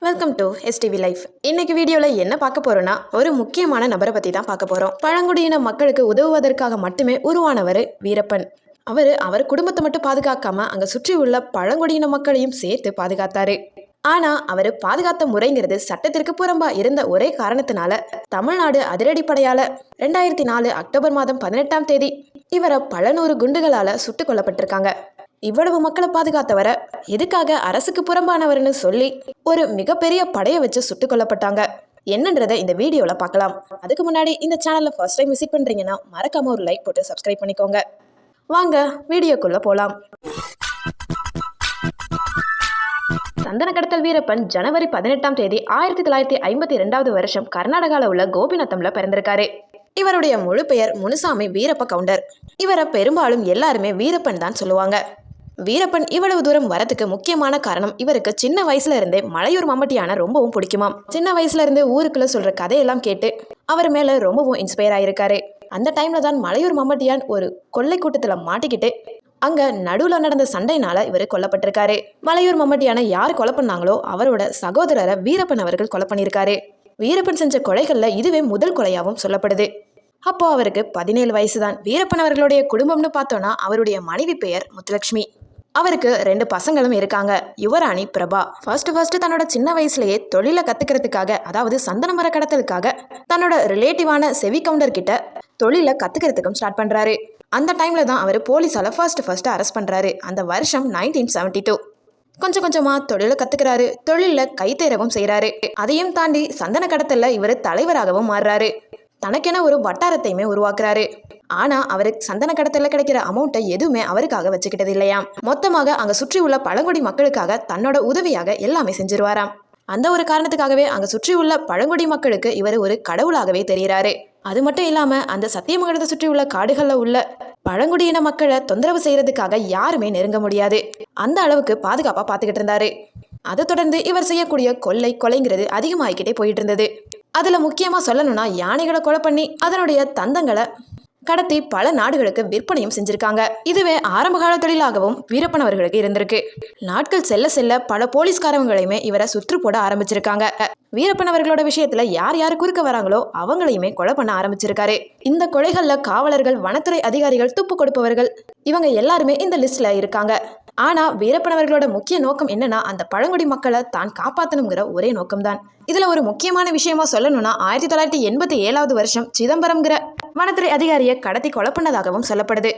Welcome to STV life. இன்னைக்கு வீடியோவில் என்ன பார்க்க போறோம்னா, ஒரு முக்கியமான நபரை பற்றி தான் பார்க்க போகிறோம். பழங்குடியின மக்களுக்கு உதவுவதற்காக மட்டுமே உருவானவர் வீரப்பன். அவர் குடும்பத்தை மட்டும் பாதுகாக்காம அங்கே சுற்றி உள்ள பழங்குடியின மக்களையும் சேர்த்து பாதுகாத்தாரு. ஆனால் அவர் பாதுகாத்த முறைங்கிறது சட்டத்திற்கு புறம்பா இருந்த ஒரே காரணத்தினால தமிழ்நாடு அதிரடிப்படையால் 2004 அக்டோபர் மாதம் 18ஆம் தேதி இவரை பல நூறு குண்டுகளால் சுட்டு கொல்லப்பட்டிருக்காங்க. இவ்வளவு மக்களை பாதுகாத்தவரை எதுக்காக அரசுக்கு புறம்பானவர்னு சொல்லி ஒரு மிகப்பெரிய படையை வச்சு சுட்டு கொல்லப்பட்டாங்க என்னன்றதை இந்த வீடியோல பார்க்கலாம். அதுக்கு முன்னாடி இந்த சேனலை ஃபர்ஸ்ட் டைம் விசிட் பண்றீங்கன்னா மறக்காம ஒரு லைக் போட்டு சப்ஸ்கிரைப் பண்ணிக்கோங்க. வாங்க வீடியோக்குள்ள போலாம். சந்தன கடத்தல் வீரப்பன் ஜனவரி 18ஆம் தேதி 1952 வருஷம் கர்நாடகாவில் உள்ள கோபிநாத்தம்ல பிறந்திருக்காரு. இவருடைய முழு பெயர் முனுசாமி வீரப்ப கவுண்டர். இவரை பெரும்பாலும் எல்லாருமே வீரப்பன் தான் சொல்லுவாங்க. வீரப்பன் இவ்வளவு தூரம் வரதுக்கு முக்கியமான காரணம், இவருக்கு சின்ன வயசுல இருந்தே மலையூர் மம்மட்டியான ரொம்பவும் பிடிக்குமாம். சின்ன வயசுல இருந்து ஊருக்குள்ள சொல்ற கதையெல்லாம் கேட்டு அவர் மேல ரொம்பவும் இன்ஸ்பயர் ஆயிருக்காரு. அந்த டைம்ல தான் மலையூர் மம்மட்டியான் ஒரு கொள்ளை கூட்டத்துல மாட்டிக்கிட்டு அங்க நடுவுல நடந்த சண்டைனால இவர் கொல்லப்பட்டிருக்காரு. மலையூர் மம்மட்டியான யார் கொலை பண்ணாங்களோ அவரோட சகோதரரை வீரப்பன் அவர்கள் கொலை பண்ணியிருக்காரு. வீரப்பன் செஞ்ச கொலைகள்ல இதுவே முதல் கொலையாகவும் சொல்லப்படுது. அப்போ அவருக்கு 17 வயசு தான். வீரப்பன் அவர்களுடைய குடும்பம்னு பார்த்தோன்னா அவருடைய மனைவி பெயர் முத்துலட்சுமி. அவருக்கு 2 பசங்களும் இருக்காங்க, யுவராணி, பிரபா. ஃபர்ஸ்ட் தன்னோட சின்ன வயசுலயே தொழிலை கத்துக்கிறதுக்காக, அதாவது சந்தன மர கடத்தலுக்காக தன்னோட ரிலேட்டிவான செவி கவுண்டர் கிட்ட தொழிலை கத்துக்கிறதுக்கும் ஸ்டார்ட் பண்றாரு. அந்த டைம்ல தான் அவர் போலீஸால ஃபர்ஸ்ட் அரெஸ்ட் பண்றாரு. அந்த வருஷம் 1972. கொஞ்சம் கொஞ்சமா தொழிலை கத்துக்கிறாரு, தொழில கைத்தேரவும் செய்யறாரு. அதையும் தாண்டி சந்தன கடத்தல்ல இவர் தலைவராகவும் மாறுறாரு. தனக்கென ஒரு வட்டாரத்தையுமே உருவாக்குறாரு. ஆனா அவருக்கு சந்தன கடத்தல கிடைக்கிற அமௌண்ட்டை எதுவுமே அவருக்காக வச்சுக்கிட்டது இல்லையாம். மொத்தமாக அங்க சுற்றி உள்ள பழங்குடி மக்களுக்காக தன்னோட உதவியாக எல்லாமே செஞ்சிருவாராம். அந்த ஒரு காரணத்துக்காகவே அங்க சுற்றி உள்ள பழங்குடி மக்களுக்கு இவர் ஒரு கடவுளாகவே தெரிகிறாரு. அது மட்டும் இல்லாம அந்த சத்தியமங்கலத்தை சுற்றி உள்ள காடுகள்ல உள்ள பழங்குடியின மக்களை தொந்தரவு செய்யறதுக்காக யாருமே நெருங்க முடியாது, அந்த அளவுக்கு பாதுகாப்பா பார்த்துக்கிட்டு இருந்தாரு. அதை தொடர்ந்து இவர் செய்யக்கூடிய கொலைங்கிறது அதிகமாகிக்கிட்டே போயிட்டு இருந்தது. அதுல முக்கியமா சொல்லணும்னா, யானைகளை கொலை பண்ணி அதனுடைய தந்தங்களை கடத்தி பல நாடுகளுக்கு விற்பனையும் செஞ்சிருக்காங்க. இதுவே ஆரம்பகால தொழிலாகவும் வீரப்பன் அவர்களுக்கு இருந்திருக்கு. நாட்கள் செல்ல செல்ல பல போலீஸ்காரங்களையுமே இவரை சுற்று போட ஆரம்பிச்சிருக்காங்க. வீரப்பன் அவர்களோட விஷயத்துல யார் குறுக்க வராங்களோ அவங்களையுமே கொலை பண்ண ஆரம்பிச்சிருக்காரு. இந்த கொலைகள்ல காவலர்கள், வனத்துறை அதிகாரிகள், துப்பு கொடுப்பவர்கள், இவங்க எல்லாருமே இந்த லிஸ்ட்ல இருக்காங்க. ஆனா வீரப்பன் அவர்களோட முக்கிய நோக்கம் என்னன்னா, அந்த பழங்குடி மக்களை தான் காப்பாற்றணுங்கிற ஒரே நோக்கம்தான். இதுல ஒரு முக்கியமான விஷயமா சொல்லணும்னா, 1987 வருஷம் சிதம்பரம்ங்கிற வனத்துறை அதிகாரியை கடத்தி கொலை பண்ணதாகவும் சொல்லப்படுது.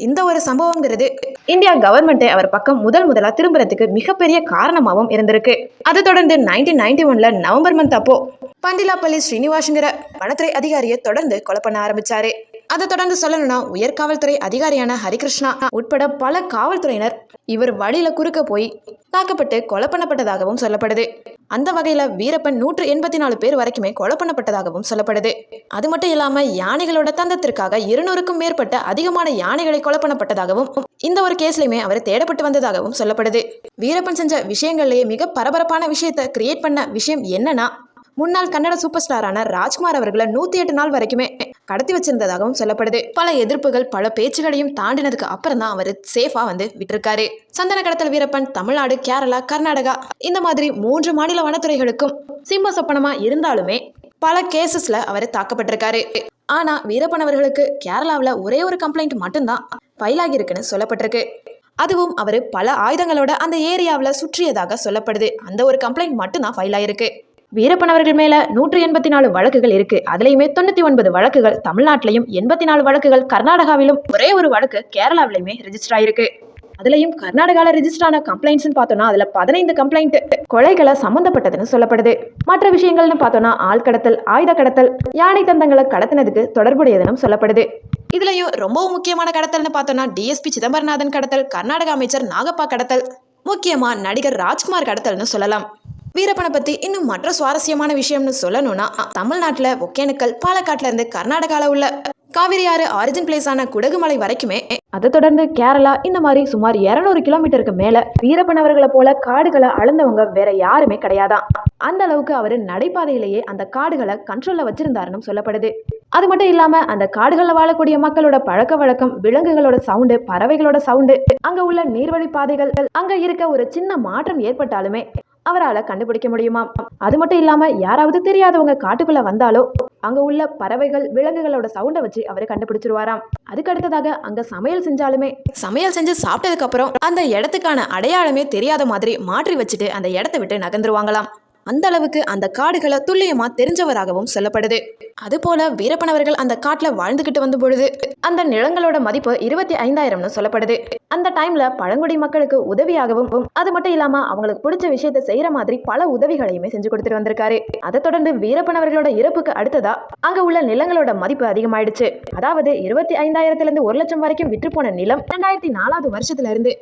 இந்த ஒரு சம்பவம்ங்கிறது இந்தியா கவர்மெண்ட்டை அவர் பக்கம் முதலா திரும்புறதுக்கு மிகப்பெரிய காரணமாகவும் இருந்திருக்கு. அதை தொடர்ந்து 1991 நவம்பர் மந்த் அப்போ பண்டிலாப்பள்ளி ஸ்ரீனிவாசுங்கிற வனத்துறை அதிகாரியை தொடர்ந்து கொலை பண்ண ஆரம்பிச்சாரு. அதை தொடர்ந்து சொல்லணும்னா, உயர்காவல்துறை அதிகாரியான ஹரிகிருஷ்ணா உட்பட பல காவல்துறையினர் இவர் வழியில குறுக்க போய் தாக்கப்பட்டு கொலை பண்ணப்பட்டதாகவும் சொல்லப்படுது. அந்த வகையில வீரப்பன் 184 பேர் வரைக்குமே கொலை பண்ணப்பட்டதாகவும் சொல்லப்படுது. அது மட்டும் இல்லாம யானைகளோட தந்தத்திற்காக 200க்கும் மேற்பட்ட அதிகமான யானைகளை கொலை பண்ணப்பட்டதாகவும் இந்த ஒரு கேஸ்லயுமே அவர் தேடப்பட்டு வந்ததாகவும் சொல்லப்படுது. வீரப்பன் செஞ்ச விஷயங்கள்லயே மிக பரபரப்பான விஷயத்தை கிரியேட் பண்ண விஷயம் என்னன்னா, முன்னாள் கன்னட சூப்பர் ஸ்டாரான ராஜ்குமார் அவர்களை 108 நாள் வரைக்குமே கடத்தி வச்சிருந்ததாகவும் சொல்லப்படுது. பல எதிர்ப்புகள், பல பேச்சுகளையும் தாண்டினதுக்கு அப்புறம் தான் அவர் சேஃபா விட்டிருக்காரு. சந்தன கடத்தல் வீரப்பன் தமிழ்நாடு, கேரளா, கர்நாடகா இந்த மாதிரி 3 மாநில வனத்துறைகளுக்கும் சிம்ம சொப்பனமா இருந்தாலுமே பல கேசஸ்ல அவர் தாக்கப்பட்டிருக்காரு. ஆனா வீரப்பன் அவர்களுக்கு கேரளாவில் ஒரே ஒரு கம்ப்ளைண்ட் மட்டும்தான் ஃபைல் ஆகியிருக்குன்னு சொல்லப்பட்டிருக்கு. அதுவும் அவர் பல ஆயுதங்களோட அந்த ஏரியாவில் சுற்றியதாக சொல்லப்படுது. அந்த ஒரு கம்ப்ளைண்ட் மட்டும்தான் ஃபைல் ஆகிருக்கு. வீரப்பன் அவர்கள் மேல 184 வழக்குகள் இருக்கு. அதுலயுமே 99 வழக்குகள் தமிழ்நாட்டிலையும், 84 வழக்குகள் கர்நாடகாவிலும், ஒரே ஒரு வழக்கு கேரளாவிலுமே ரெஜிஸ்டர் ஆயிருக்கு. அதுலயும் கர்நாடகால ரெஜிஸ்டர் ஆன கம்ப்ளைண்ட்ஸ் பார்த்தோம்னா அதுல 15 கம்ப்ளைண்ட் கொலைகளை சம்பந்தப்பட்டதுன்னு சொல்லப்படுது. மற்ற விஷயங்கள்னு பார்த்தோம்னா ஆள் கடத்தல், ஆயுத கடத்தல், யானை தந்தங்களை கடத்தினதுக்கு தொடர்புடையதுன்னு சொல்லப்படுது. இதுலயும் ரொம்பவும் முக்கியமான கடத்தல்னு பார்த்தோம்னா டிஎஸ்பி சிதம்பரநாதன் கடத்தல், கர்நாடக அமைச்சர் நாகப்பா கடத்தல், முக்கியமா நடிகர் ராஜ்குமார் கடத்தல்னு சொல்லலாம். வீரப்பனை பத்தி இன்னும் மற்ற சுவாரஸ்யமான விஷயம்னு சொல்லணும்னா, தமிழ்நாட்டுல ஒகேனக்கல், பாலக்காட்டுல இருந்து கர்நாடகால உள்ள காவிரி ஆறு ஆரிஜின் பிளேஸான குடகுமலை வரைக்குமே, அதை தொடர்ந்து கேரளா, இந்த மாதிரி சுமார் 200 கிலோமீட்டருக்கு மேல வீரப்பன் அவர்களை போல காடுகளை அளந்தவங்க வேற யாருமே கிடையாதான். அந்த அளவுக்கு அவரு நடைபாதையிலேயே அந்த காடுகளை கண்ட்ரோல்ல வச்சிருந்தாருன்னு சொல்லப்படுது. அது மட்டும் இல்லாம அந்த காடுகள்ல வாழக்கூடிய மக்களோட பழக்க வழக்கம், விலங்குகளோட சவுண்டு, பறவைகளோட சவுண்டு, அங்க உள்ள நீர்வழி பாதைகள், அங்க இருக்க ஒரு சின்ன மாற்றம் ஏற்பட்டாலுமே அவரால் கண்டுபிடிக்க முடியுமா. அது மட்டும் இல்லாம யாராவது தெரியாதவங்க காட்டுக்குள்ள வந்தாலோ அங்க உள்ள பறவைகள் விலங்குகளோட சவுண்டை வச்சு அவரு கண்டுபிடிச்சிருவாராம். அதுக்கு அடுத்ததாக அங்க சமையல் செஞ்சாலுமே சமையல் செஞ்சு சாப்பிட்டதுக்கு அப்புறம் அந்த இடத்துக்கான அடையாளமே தெரியாத மாதிரி மாற்றி வச்சுட்டு அந்த இடத்தை விட்டு நகர்ந்துருவாங்களாம். அந்த அளவுக்கு அந்த காடுகளை துல்லியமா தெரிஞ்சவராகவும் சொல்லப்படுது. அதுபோல வீரப்பன் அவர்கள் அந்த காட்டுல வாழ்ந்துகிட்டு வந்த பொழுது அந்த நிலங்களோட மதிப்பு 25,000 சொல்லப்படுது. அந்த டைம்ல பழங்குடி மக்களுக்கு உதவியாகவும் அது மட்டும் இல்லாம அவங்களுக்கு பிடிச்ச விஷயத்த செய்யற மாதிரி பல உதவிகளையுமே செஞ்சு கொடுத்துட்டு வந்திருக்காரு. அதை தொடர்ந்து வீரப்பன் அவர்களோட இறப்புக்கு அடுத்ததா அங்க உள்ள நிலங்களோட மதிப்பு அதிகமாயிடுச்சு. அதாவது 25,000 இருந்து 1,00,000 வரைக்கும் விற்று போன நிலம் 2004 வருஷத்துல இருந்து,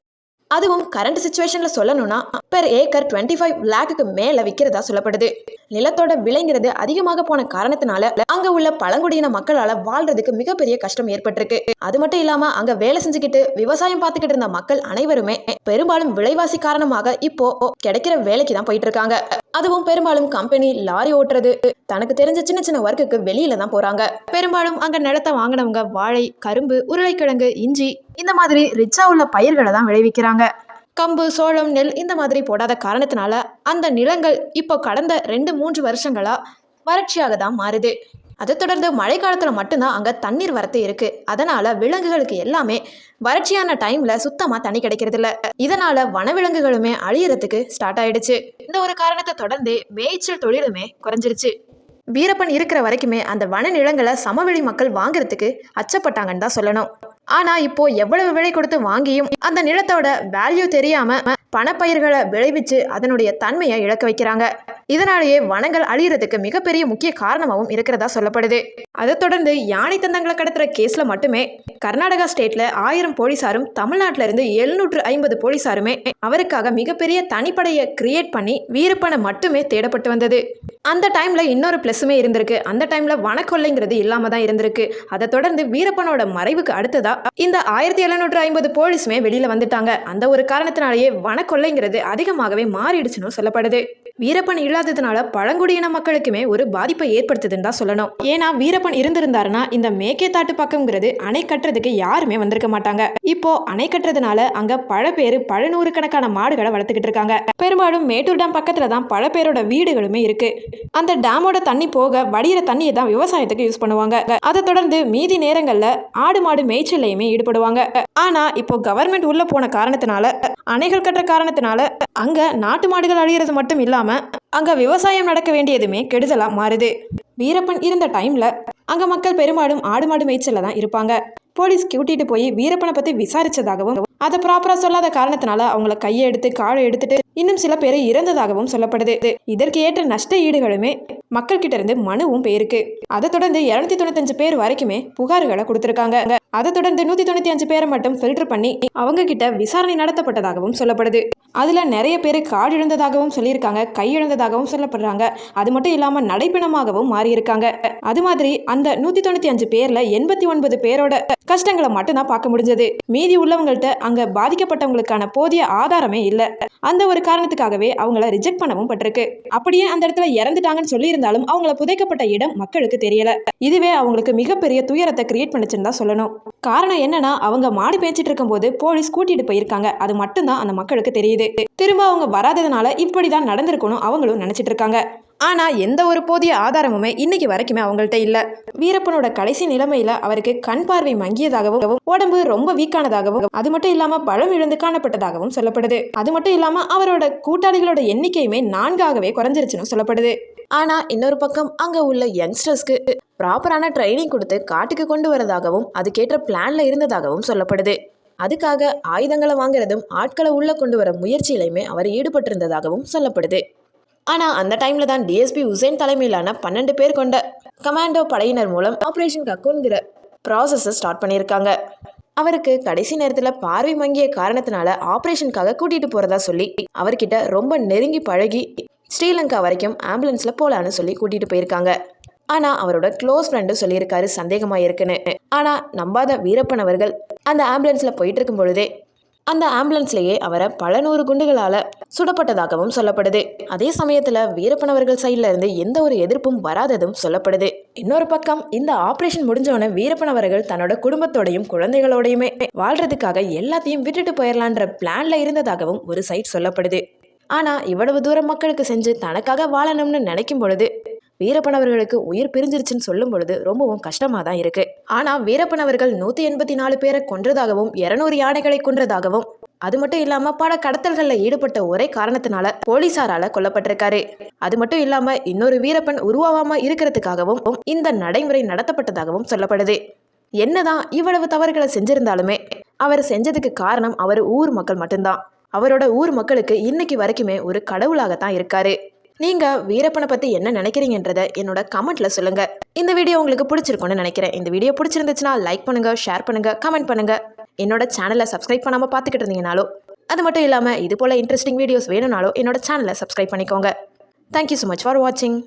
அதுவும் கரண்ட் சுச்சுவேஷன்ல சொல்லணும்னா பெர் ஏக்கர் 25 லேக்குக்கு மேல விற்கிறதா சொல்லப்படுது. நிலத்தோட விலைங்கிறது அதிகமாக போன காரணத்தினால அங்க உள்ள பழங்குடியின மக்களால வாழ்றதுக்கு மிகப்பெரிய கஷ்டம் ஏற்பட்டிருக்கு. அது மட்டும் இல்லாம அங்க வேலை செஞ்சுக்கிட்டு விவசாயம் பார்த்துக்கிட்டு இருந்த மக்கள் அனைவருமே பெரும்பாலும் விலைவாசி காரணமாக இப்போ கிடைக்கிற வேலைக்கு தான் போயிட்டு இருக்காங்க. அதுவும் பெரும்பாலும் கம்பெனி, லாரி ஓட்டுறது, தனக்கு தெரிஞ்ச சின்ன சின்ன ஒர்க்குக்கு வெளியில தான் போறாங்க. பெரும்பாலும் அங்க நிலத்தை வாங்கினவங்க வாழை, கரும்பு, உருளைக்கிழங்கு, இஞ்சி இந்த மாதிரி ரிச்சா உள்ள பயிர்களை தான் விளைவிக்கிறாங்க. கம்பு, சோளம், நெல் இந்த மாதிரி போடாத காரணத்தினால அந்த நிலங்கள் இப்போ கடந்த 2-3 வருஷங்களா வறட்சியாக தான் மாறுது. அதை தொடர்ந்து மழை காலத்தில் மட்டும்தான் அங்கே தண்ணீர் வரத்து இருக்கு. அதனால விலங்குகளுக்கு எல்லாமே வறட்சியான டைம்ல சுத்தமாக தண்ணி கிடைக்கிறது இல்லை. இதனால வனவிலங்குகளுமே அழியறதுக்கு ஸ்டார்ட் ஆயிடுச்சு. இந்த ஒரு காரணத்தை தொடர்ந்து மேய்ச்சல் தொழிலுமே குறைஞ்சிருச்சு. வீரப்பன் இருக்கிற வரைக்குமே அந்த வன நிலங்களை சமவெளி மக்கள் வாங்குறதுக்கு அச்சப்பட்டாங்கன்னு தான் சொல்லணும். ஆனா இப்போ எவ்வளவு விலை கொடுத்து வாங்கியும் அந்த நிலத்தோட வேல்யூ தெரியாம பணப்பயிர்களை விளைவிச்சு அதனுடைய தன்மையை இழக்க வைக்கிறாங்க. இதனாலேயே வனங்கள் அழியறதுக்கு மிகப்பெரிய முக்கிய காரணமாகவும் இருக்கிறதா சொல்லப்படுது. அதை தொடர்ந்து யானை தந்தங்களை கடத்துற கேஸ்ல மட்டுமே கர்நாடகா ஸ்டேட்ல 1000 போலீசாரும் தமிழ்நாட்டில இருந்து 750 போலீசாருமே அவருக்காக மிகப்பெரிய தனிப்படையை கிரியேட் பண்ணி வீரப்பனை மட்டுமே தேடப்பட்டு வந்தது. அந்த டைம்ல இன்னொரு பிளஸுமே இருந்திருக்கு. அந்த டைம்ல வனக்கொள்ளைங்கிறது இல்லாம தான் இருந்திருக்கு. அதை தொடர்ந்து வீரப்பனோட மறைவுக்கு அடுத்ததா இந்த 1750 போலீஸுமே வெளியில வந்துட்டாங்க. அந்த ஒரு காரணத்தினாலேயே வனக்கொள்ளைங்கிறது அதிகமாகவே மாறிடுச்சுன்னு சொல்லப்படுது. வீரப்பன் இல்லாததுனால பழங்குடியின மக்களுக்குமே ஒரு பாதிப்பை ஏற்படுத்துதுன்னு தான் சொல்லணும். ஏன்னா வீரப்பன் இருந்திருந்தாருன்னா இந்த மேக்கேதாட்டு பக்கம்ங்கிறது அணை கட்டுறதுக்கு யாருமே வந்திருக்க மாட்டாங்க. இப்போ அணை கட்டுறதுனால அங்க பல பேர் பல நூறுக்கணக்கான மாடுகளை வளர்த்துக்கிட்டு இருக்காங்க. பெரும்பாலும் மேட்டூர் டேம் பக்கத்துல தான் பல பேரோட வீடுகளுமே இருக்கு. அந்த டேமோட தண்ணி போக வடிகிற தண்ணியை தான் விவசாயத்துக்கு யூஸ் பண்ணுவாங்க. அதை தொடர்ந்து மீதி நேரங்கள்ல ஆடு மாடு மேய்ச்சலையுமே ஈடுபடுவாங்க. ஆனா இப்போ கவர்மெண்ட் உள்ள போன காரணத்தினால, அணைகள் கட்டுற காரணத்தினால அங்க நாட்டு மாடுகள் அழியறது மட்டும் இல்லாம அங்க விவசாயம் நடக்க வேண்டியதுமே கெடுதலா மாறுது. வீரப்பன் இருந்த டைம்ல அங்க மக்கள் பெரும்பாலும் ஆடு மாடு மேய்ச்சல்ல தான் இருப்பாங்க. போலீஸ் கூட்டிட்டு போய் வீரப்பனை பத்தி விசாரிச்சதாகவும் அதை ப்ராப்பரா சொல்லாத காரணத்தினால அவங்கள கையை எடுத்து காலை எடுத்துட்டு இன்னும் சில பேர் இறந்ததாகவும் சொல்லப்படுது. இதற்கு ஏற்ற நஷ்ட ஈடுகளுமே மக்கள் கிட்ட இருந்து மனுவும் போயிருக்கு. அதை தொடர்ந்து 295 பேர் வரைக்குமே புகார்களை கொடுத்திருக்காங்க. அதை தொடர்ந்து 195 பேரை மட்டும் ஃபில்டர் பண்ணி அவங்க கிட்ட விசாரணை நடத்தப்பட்டதாகவும் சொல்லப்படுது. அதுல நிறைய பேர் கால் இழந்ததாகவும் சொல்லியிருக்காங்க, கை இழந்ததாகவும் சொல்லப்படுறாங்க. அது மட்டும் இல்லாம நடைப்பிணமாகவும் மாறியிருக்காங்க. அது மாதிரி அந்த 195 பேர்ல 89 பேரோட கஷ்டங்களை மட்டும் தான் பார்க்க முடிஞ்சது. மீதி உள்ளவங்கள்ட்ட அங்க பாதிக்கப்பட்டவங்களுக்கான போதிய ஆதாரமே இல்லை. அந்த ஒரு காரணத்துக்காகவே அவங்கள ரிஜெக்ட் பண்ணவும் பட்டிருக்கு. அப்படியே அந்த இடத்துல இறந்துட்டாங்கன்னு சொல்லியிருந்தாலும் அவங்கள புதைக்கப்பட்ட இடம் மக்களுக்கு தெரியல. இதுவே அவங்களுக்கு மிகப்பெரிய துயரத்தை கிரியேட் பண்ணிச்சுன்னு தான் சொல்லணும். காரணம் என்னன்னா, அவங்க மாடு பேச்சிட்டு இருக்கும் போது போலீஸ் கூட்டிட்டு போயிருக்காங்க. அது மட்டும்தான் அந்த மக்களுக்கு தெரியுது. திரும்ப அவங்க வராததுனால இப்படிதான் நடந்திருக்கணும் அவங்களும் நினைச்சிட்டு இருக்காங்க. ஆனா எந்த ஒரு போதிய ஆதாரமுமே இன்னைக்கு வரைக்குமே அவங்கள்ட்ட இல்ல. வீரப்பனோட கடைசி நிலைமையில அவருக்கு கண் பார்வை மங்கியதாகவும் உடம்பு ரொம்ப வீக்கானதாகவும் அது மட்டும் இல்லாம பலம் இழந்து காணப்பட்டதாகவும் சொல்லப்படுது. அது மட்டும் இல்லாம அவரோட கூட்டாளிகளோட எண்ணிக்கையுமே 4ஆகவே குறைஞ்சிருச்சுன்னு சொல்லப்படுது. ஆனா இன்னொரு பக்கம் அங்க உள்ள யங்ஸ்டர்ஸ்க்கு ப்ராப்பரான ட்ரைனிங் கொடுத்து காட்டுக்கு கொண்டு வரதாகவும் அதுக்கேற்ற பிளான்ல இருந்ததாகவும் சொல்லப்படுது. அதுக்காக ஆயுதங்களை வாங்குறதும் ஆட்களை உள்ள கொண்டு வர முயற்சியிலையுமே அவர் ஈடுபட்டிருந்ததாகவும் சொல்லப்படுது. ஆனால் அந்த டைமில் தான் டிஎஸ்பி உசேன் தலைமையிலான 12 பேர் கொண்ட கமாண்டோ படையினர் மூலம் ஆப்ரேஷன் கக்கூன்கிற ப்ராசஸை ஸ்டார்ட் பண்ணியிருக்காங்க. அவருக்கு கடைசி நேரத்தில் பார்வை மங்கிய காரணத்தினால ஆப்ரேஷனுக்காக கூட்டிகிட்டு போகிறதா சொல்லி அவர்கிட்ட ரொம்ப நெருங்கி பழகி ஸ்ரீலங்கா வரைக்கும் ஆம்புலன்ஸில் போகலான்னு சொல்லி கூட்டிகிட்டு போயிருக்காங்க. ஆனால் அவரோட க்ளோஸ் ஃப்ரெண்டு சொல்லியிருக்காரு சந்தேகமாக இருக்குன்னு. ஆனால் நம்பாத வீரப்பன் அவர்கள் அந்த ஆம்புலன்ஸில் போயிட்டு இருக்கும் பொழுதே அந்த ஆம்புலன்ஸ்லேயே அவரை பல 100 குண்டுகளால் சுடப்பட்டதாகவும் சொல்லப்படுது. அதே சமயத்தில் வீரப்பன் அவர்கள் சைடில் இருந்து எந்த ஒரு எதிர்ப்பும் வராததும் சொல்லப்படுது. இன்னொரு பக்கம் இந்த ஆப்ரேஷன் முடிஞ்சோடனே வீரப்பன் அவர்கள் தன்னோட குடும்பத்தோடையும் குழந்தைகளோடையுமே வாழ்றதுக்காக எல்லாத்தையும் விட்டுட்டு போயிடலான்ற பிளான்ல இருந்ததாகவும் ஒரு சைட் சொல்லப்படுது. ஆனா இவ்வளவு தூரம் மக்களுக்கு செஞ்சு தனக்காக வாழணும்னு நினைக்கும் பொழுது வீரப்பன் அவர்களுக்கு உயிர் பிரிஞ்சிருச்சுன்னு சொல்லும் பொழுது ரொம்பவும் கஷ்டமா தான் இருக்கு. ஆனா வீரப்பன் அவர்கள் 184 பேரை கொன்றதாகவும் 200 யானைகளை கொன்றதாகவும் அது மட்டும் இல்லாம பல கடத்தல்கள்ல ஈடுபட்ட ஒரே காரணத்தினால போலீசாரால கொல்லப்பட்டிருக்காரு. அது மட்டும் இல்லாம இன்னொரு வீரப்பன் உருவாவாம இருக்கிறதுக்காகவும் இந்த நடைமுறை நடத்தப்பட்டதாகவும் சொல்லப்படுது. என்னதான் இவ்வளவு தவறுகளை செஞ்சிருந்தாலுமே அவர் செஞ்சதுக்கு காரணம் அவர் ஊர் மக்கள் மட்டும்தான். அவரோட ஊர் மக்களுக்கு இன்னைக்கு வரைக்குமே ஒரு கடவுளாகத்தான் இருக்காரு. நீங்க வீரப்பனை பத்தி என்ன நினைக்கிறீங்கன்றத என்னோட கமெண்ட்ல சொல்லுங்க. இந்த வீடியோ உங்களுக்கு பிடிச்சிருக்கும்னு நினைக்கிறேன். இந்த வீடியோ பிடிச்சிருந்துச்சுன்னா லைக் பண்ணுங்க, ஷேர் பண்ணுங்க, கமெண்ட் பண்ணுங்க. என்னோட சேனலை சப்ஸ்கிரைப் பண்ணாம பார்த்துக்கிட்டு இருந்தீங்கனாலோ, அது மட்டும் இல்லாம இது போல இன்ட்ரெஸ்டிங் வீடியோஸ் வேணும்னாலோ என்னோட சேனலை சப்ஸ்கிரைப் பண்ணிக்கோங்க. தேங்க்யூ ஸோ மச் ஃபார் வாட்சிங்.